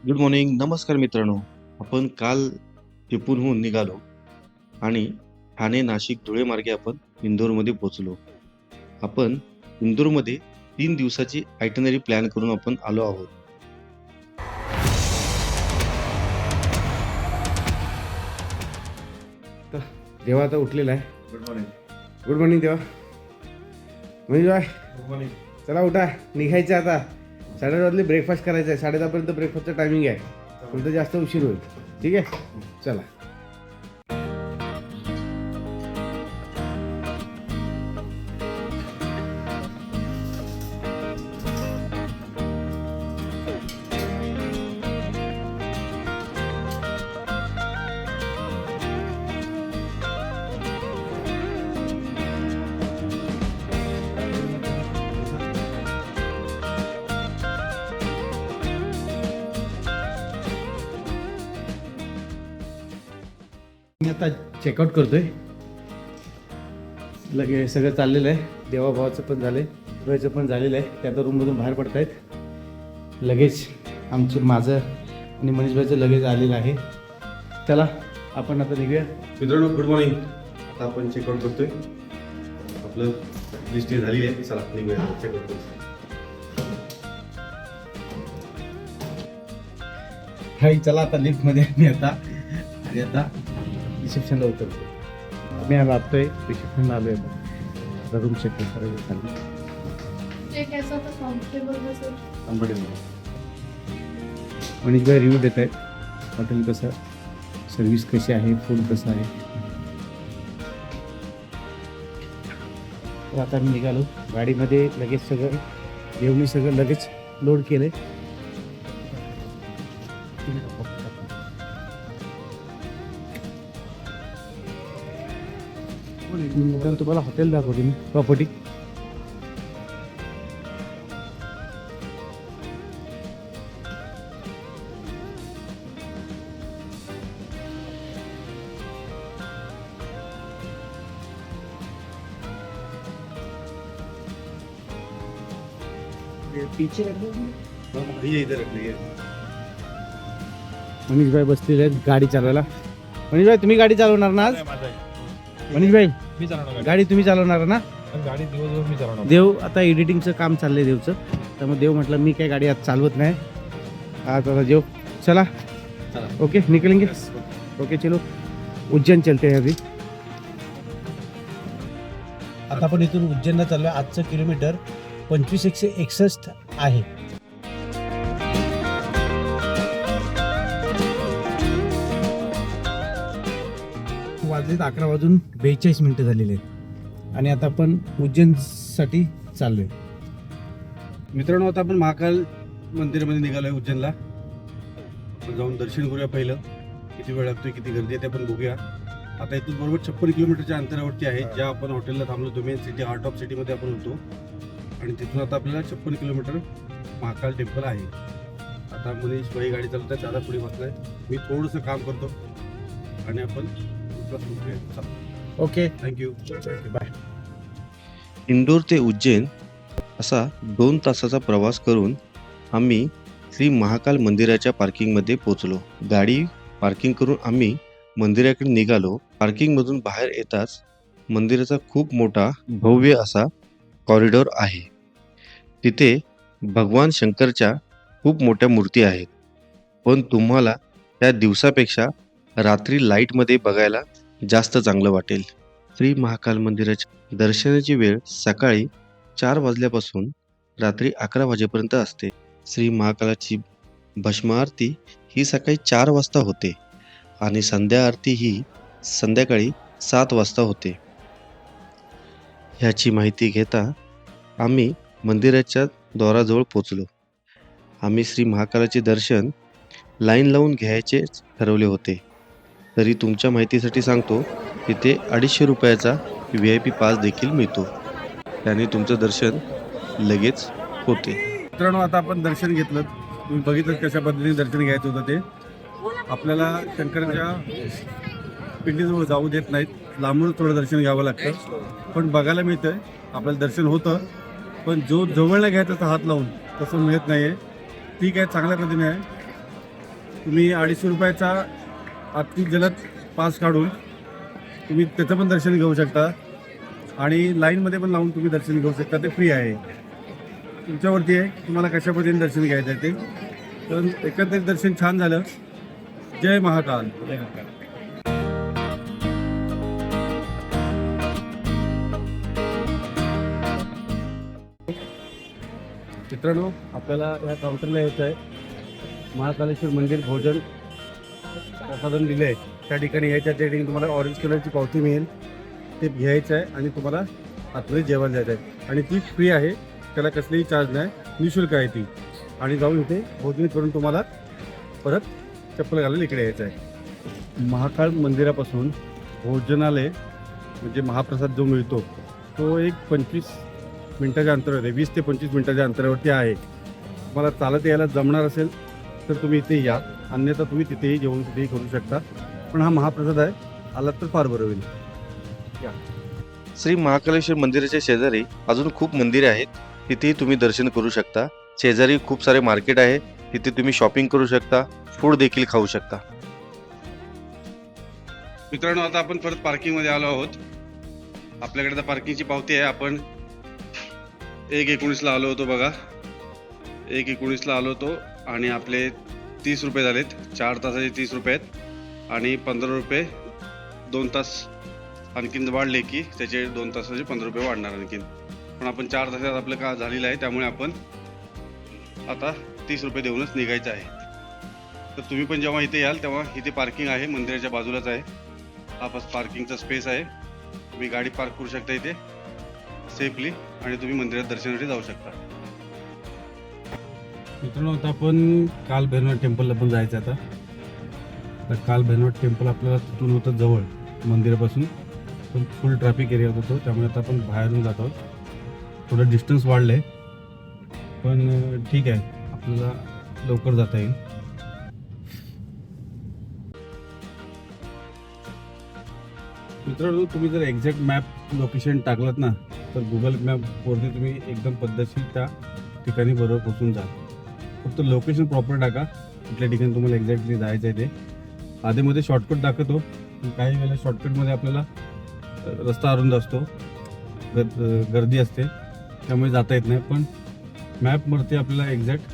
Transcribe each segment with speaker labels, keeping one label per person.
Speaker 1: Good morning. नमस्कार मित्रांनो. आपण काल चिपळूणहून निघालो आणि ठाणे, नाशिक, धुळे मार्गे आपण इंदोरमध्ये पोहोचलो. आपण इंदोरमध्ये 3 दिवसाची आयटिनरी प्लॅन करून आपण आलो आहोत.
Speaker 2: देवा आता उठलेला आहे.
Speaker 1: Good morning.
Speaker 2: गुड मॉर्निंग देवा. म्हणजे बाय
Speaker 1: गुड मॉर्निंग.
Speaker 2: चला उठा, निघायचं आता. 8:30 वाजले, ब्रेकफास्ट करायचा आहे. 10:30 पर्यंत ब्रेकफास्टचं टायमिंग आहे. नंतर जास्त उशीर होईल. ठीक आहे, चला. मी आता चेकआउट करतोय. लगे सगळं चाललेलं आहे. देवाभावाचं पण झालं आहे, रोयचं पण झालेलं आहे. ते आता रूममधून बाहेर पडत आहेत. लगेच माझं आणि मनीषभाईचं लगेच आलेलं आहे. चला आपण आता निघूया.
Speaker 1: मित्रांनो गुड मॉर्निंग. आता आपण चेकआउट करतोय. आपलं लिस्ट झाली आहे. चला निघूया, चेकआउट करू.
Speaker 2: हाय, चला आता लिफ्टमध्ये मी आता आणि आता रिसेप्शनला उतरतो. आम्ही राहतोय रिसेप्शनला आलोय. आता रूम चेक करायचं चालू. मनीषभाई रिव्ह्यू देत आहेत. हॉटेल कसं, सर्व्हिस कशी आहे, फूड कसं आहे. तर आता मी निघालो. गाडीमध्ये लगेच सगळं जेवणी सगळं लगेच लोड केलंय. तुम्हाला हॉटेल दाखवतो मी, प्रॉपर्टी. मनीषभाई बसलेले आहेत गाडी चालवायला. मनीषभाई तुम्ही गाडी चालवणार ना आज? मनीषभाई
Speaker 3: मी चालवणार
Speaker 2: गाडी तुम्ही चालवणार ना?
Speaker 3: गाडी दिवसभर मी चालवणार.
Speaker 2: देव आता एडिटिंगचं काम चाललंय देवचं. त्यामुळे देव म्हटलं मी काय गाडी आज चालवत नाही. आज आता देव चला ओके निकलेंगे. ओके चलो उज्जैन चलते हैं अभी. आता आपण इथून उज्जैनला चाललोय. आजचं किलोमीटर 2561 आहे. वाजलेत 11:42 झालेले आहेत आणि आता आपण उज्जैनसाठी चाललोय.
Speaker 4: मित्रांनो, आता आपण महाकाल मंदिरामध्ये निघालोय उज्जैनला. आपण जाऊन दर्शन करूया. पहिलं किती वेळ लागतोय, किती गर्दी आहे ते आपण बघूया. आता इथून बरोबर 56 किलोमीटरच्या अंतरावरती आहे. ज्या आपण हॉटेलला थांबलो होतो मेन सिटी, हार्ट ऑफ सिटीमध्ये आपण होतो. आणि तिथून आता आपल्याला 56 किलोमीटर महाकाल टेम्पल आहे. आता मनीष भाई गाडी चालवतात, दादा पुढे बसलाय. मी थोडंसं काम करतो आणि आपण
Speaker 2: ओके
Speaker 4: थँक्यू,
Speaker 2: बाय.
Speaker 1: इंदोर ते उज्जैन असा 2 तासाचा प्रवास करून आम्ही श्री महाकाल मंदिराच्या पार्किंगमध्ये पोहोचलो. गाडी पार्किंग करून आम्ही मंदिराकडे निघालो. पार्किंगमधून बाहेर येताच मंदिराचा खूप मोठा भव्य असा कॉरिडॉर आहे. तिथे भगवान शंकरच्या खूप मोठ्या मूर्ती आहेत. पण तुम्हाला त्या दिवसापेक्षा रात्री लाईटमध्ये बघायला जास्त चांगलं वाटेल. श्री महाकाल मंदिराच्या दर्शनाची वेळ सकाळी 4 वाजल्यापासून रात्री 11 वाजेपर्यंत असते. श्री महाकालाची भस्म आरती ही सकाळी 4 वाजता होते आणि संध्या आरती ही संध्याकाळी 7 वाजता होते. ह्याची माहिती घेता आम्ही मंदिराच्या द्वाराजवळ पोचलो. आम्ही श्री महाकालाचे दर्शन लाईन लावून घ्यायचे ठरवले होते. तरी तुमच्या माहितीसाठी सांगतो, तिथे 250 रुपयाचा VIP पास देखील मिळतो. त्याने तुमचं दर्शन लगेच होते.
Speaker 4: मित्रांनो, आता आपण दर्शन घेतलं. तुम्ही बघितलं कशा पद्धतीने दर्शन घ्यायचं होतं ते. आपल्याला शंकराच्या पिंडीजवळ जाऊ देत नाहीत. लांबूनच थोडं दर्शन घ्यावं लागतं. पण बघायला मिळतंय, आपल्याला दर्शन होतं. पण जो जवळ नाही घ्यायचा हात लावून तसं मिळत नाही आहे. ठीक आहे, चांगल्या पद्धतीने आहे. तुम्ही 250 रुपयाचा अति जलद पास काढून तुम्ही त्याचं पण दर्शन घेऊ शकता आणि लाईनमध्ये पण लावून तुम्ही दर्शन घेऊ शकता. ते फ्री आहे. तुमच्यावरती आहे तुम्हाला कशा पद्धतीने दर्शन घ्यायचं आहे ते. तर एकंदरीत दर्शन छान झालं. जय महाकाल. मित्रांनो, आपल्याला या काउंटरला यायचं आहे. महाकालेश्वर मंदिर भोजन प्रसाधन दिलं आहे त्या ठिकाणी यायच्या. त्या ठिकाणी तुम्हाला ऑरेंज कलरची पावती मिळेल. ते घ्यायचं आहे आणि तुम्हाला आतमध्ये जेवण द्यायचं आहे आणि ती फ्री आहे. त्याला कसलेही चार्ज नाही, निःशुल्क आहे ती. आणि जाऊन इथे भोजन करून तुम्हाला परत चप्पल घालायला इकडे यायचं आहे. महाकाल मंदिरापासून भोजनालय म्हणजे महाप्रसाद जो मिळतो तो एक 25 मिनटाच्या अंतरावर आहे. 20 ते 25 मिनटाच्या अंतरावरती आहे. तुम्हाला चालत यायला जमणार असेल तर तुम्ही इथे या, अन्यथा तुम्ही तिथेही जेवण तिथेही करू शकता. पण हा महाप्रसाद आहे, आलात तर फार बरं होईल. या.
Speaker 1: श्री महाकालेश्वर मंदिराच्या शेजारी अजून खूप मंदिरे आहेत. तिथेही तुम्ही दर्शन करू शकता. शेजारी खूप सारे मार्केट आहे. तिथे तुम्ही शॉपिंग करू शकता, फूड देखील खाऊ शकता.
Speaker 4: मित्रांनो, आता आपण परत पार्किंगमध्ये आलो आहोत. आपल्याकडे आता पार्किंगची पावती आहे. आपण 1:19 आलो होतो बघा. 1:19 आलो होतो आणि आपले 30 रुपये झालेत. 4 तासाचे 30 रुपये आहेत आणि 15 रुपये 2 तास आणखीन वाढले की त्याचे 2 तासाचे 15 रुपये वाढणार आणखीन. पण आपण 4 तासात आपलं का झालेलं आहे, त्यामुळे आपण आता 30 रुपये देऊनच निघायचं आहे. तर तुम्ही पण जेव्हा इथे याल तेव्हा इथे पार्किंग आहे, मंदिराच्या बाजूलाच आहे. हा पार्किंगचा स्पेस आहे. तुम्ही गाडी पार्क करू शकता इथे सेफली आणि तुम्ही मंदिरात दर्शनासाठी जाऊ शकता. मित्रांनो, आता आपण काल भैरवनाथ टेम्पलला पण जायचं आता. तर काल भैरवनाथ टेम्पल आपल्याला तिथून होतं जवळ मंदिरापासून, पण फुल ट्रॅफिक एरिया होतो त्यामुळे आता आपण बाहेरून जात आहोत. थोडं डिस्टन्स वाढलं आहे पण ठीक आहे, आपल्याला लवकर जाता येईल. मित्रांनो, तुम्ही जर एक्झॅक्ट मॅप लोकेशन टाकलात ना तर गुगल मॅपवरती तुम्ही एकदम पद्धतशीर त्या ठिकाणी बरोबर पोहोचून जा. फक्त लोकेशन प्रॉपर टाका, कुठल्या ठिकाणी तुम्हाला एक्झॅक्टली जायचं आहे ते. आधीमध्ये शॉर्टकट दाखवतो, काही वेळेला शॉर्टकटमध्ये आपल्याला रस्ता अरुंद असतो, गर्दी असते, त्यामुळे जाता येत नाही. पण मॅपवरती आपल्याला एक्झॅक्ट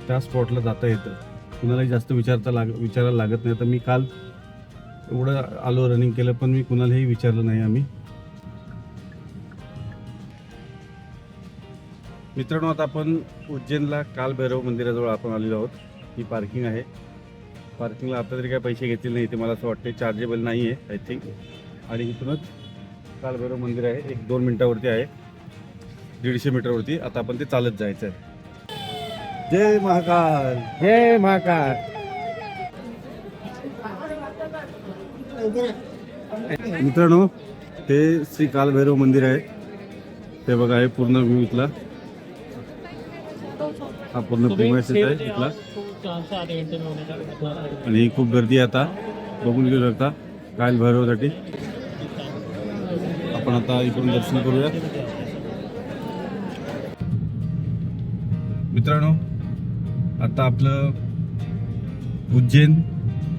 Speaker 4: त्या स्पॉटला जाता येतं. कुणालाही जास्त विचारायला लागत नाही. तर मी काल एवढं आलो, रनिंग केलं, पण मी कुणालाही विचारलं नाही आम्ही. मित्रांनो, आता आपण उज्जैनला काल भैरव मंदिराजवळ आपण आलेलो आहोत. ही पार्किंग आहे. पार्किंगला आता तरी काय पैसे घेतले नाही ते मला असं वाटते. चार्जेबल नाही आहे आय थिंक. आणि इथूनच काल भैरव मंदिर आहे, 1-2 मिनटावरती आहे, 150 मीटरवरती. आता आपण ते चालत जायचं आहे. जय महाकाल.
Speaker 2: जय महाकाल.
Speaker 4: मित्रांनो, हे श्री काल भैरव मंदिर आहे. ते बघा, आहे पूर्ण व्ह्यू इथला. हा पूर्ण प्रिमाइसेस आहे इथला आणि ही खूप गर्दी आहे. आता बघून घेऊ शकता काल भैरवसाठी. आपण आता इकडून दर्शन करूया. मित्रांनो, आता आपलं उज्जैन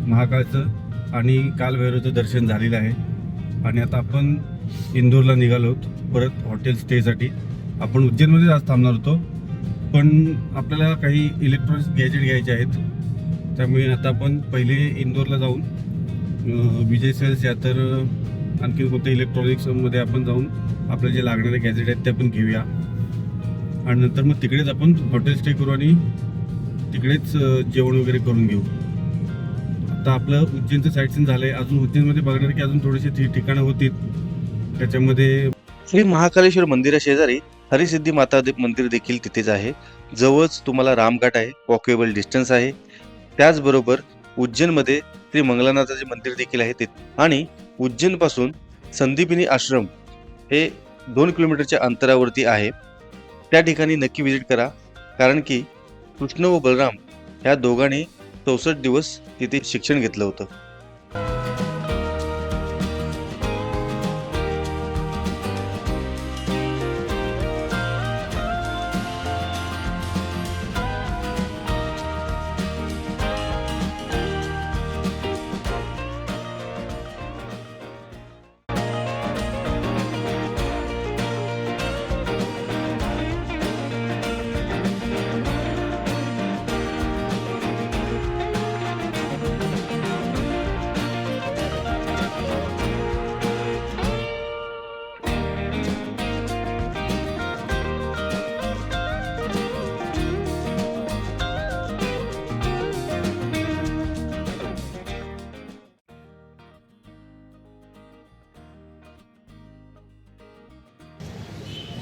Speaker 4: महाकाळचं आणि काल भैरवचं दर्शन झालेलं आहे आणि आता आपण इंदोरला निघालो आहोत परत हॉटेल स्टेसाठी. आपण उज्जैनमध्ये आज थांबणार होतो, पण आपल्याला काही इलेक्ट्रॉनिक्स गॅजेट घ्यायचे आहेत. त्यामुळे आता आपण पहिले इंदोरला जाऊन विजय सेल्स या तर आणखी कोणत्या इलेक्ट्रॉनिक्समध्ये आपण जाऊन आपले जे लागणारे गॅजेट आहेत ते आपण घेऊया आणि नंतर मग तिकडेच आपण हॉटेल स्टे करू आणि तिकडेच जेवण वगैरे करून घेऊ. आता आपलं उज्जैनचं साईट सीन झालंय. अजून उज्जैनमध्ये बघणार की अजून थोडीशी ठिकाणं होतील. त्याच्यामध्ये
Speaker 1: श्री महाकालेश्वर मंदिरा शेजारी हरिसिद्धी माता मंदिर देखील तिथेच आहे. जवळच तुम्हाला रामघाट आहे, वॉकेबल डिस्टन्स आहे. त्याचबरोबर उज्जैनमध्ये श्री मंगलानाथाचे मंदिर देखील आहे आणि उज्जैनपासून संदीपिनी आश्रम हे 2 किलोमीटरच्या अंतरावरती आहे. त्या ठिकाणी नक्की व्हिजिट करा, कारण की कृष्ण व बलराम ह्या दोघांनी 64 दिवस तिथे शिक्षण घेतलं होतं.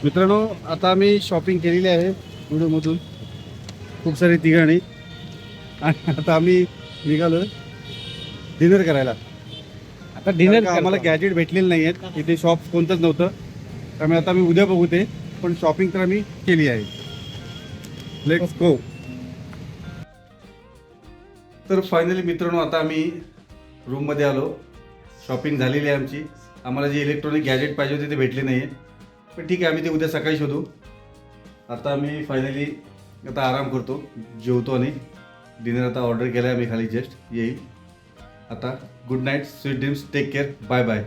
Speaker 4: मित्रांनो आता आम्ही शॉपिंग केलेली आहे व्हिडिओमधून खूप सारी ठिकाणी आणि आता आम्ही निघालो डिनर करायला.
Speaker 2: आता डिनर
Speaker 4: आम्हाला गॅजेट भेटलेले नाही आहेत, इथे शॉप कोणतंच नव्हतं, त्यामुळे आता आम्ही उद्या बघू ते, पण शॉपिंग तर आम्ही केली आहे. Let's go. तर फायनली मित्रांनो आता आम्ही रूममध्ये आलो. शॉपिंग झालेली आहे आमची. आम्हाला जे इलेक्ट्रॉनिक गॅजेट पाहिजे होते ते भेटले नाही आहे, पण ठीक आहे आम्ही ते उद्या सकाळी शोधू. आता आम्ही फायनली आता आराम करतो, जेवतो आणि डिनर आता ऑर्डर केला आहे आम्ही, खाली जस्ट येईल. आता good night, sweet dreams, take care, bye bye.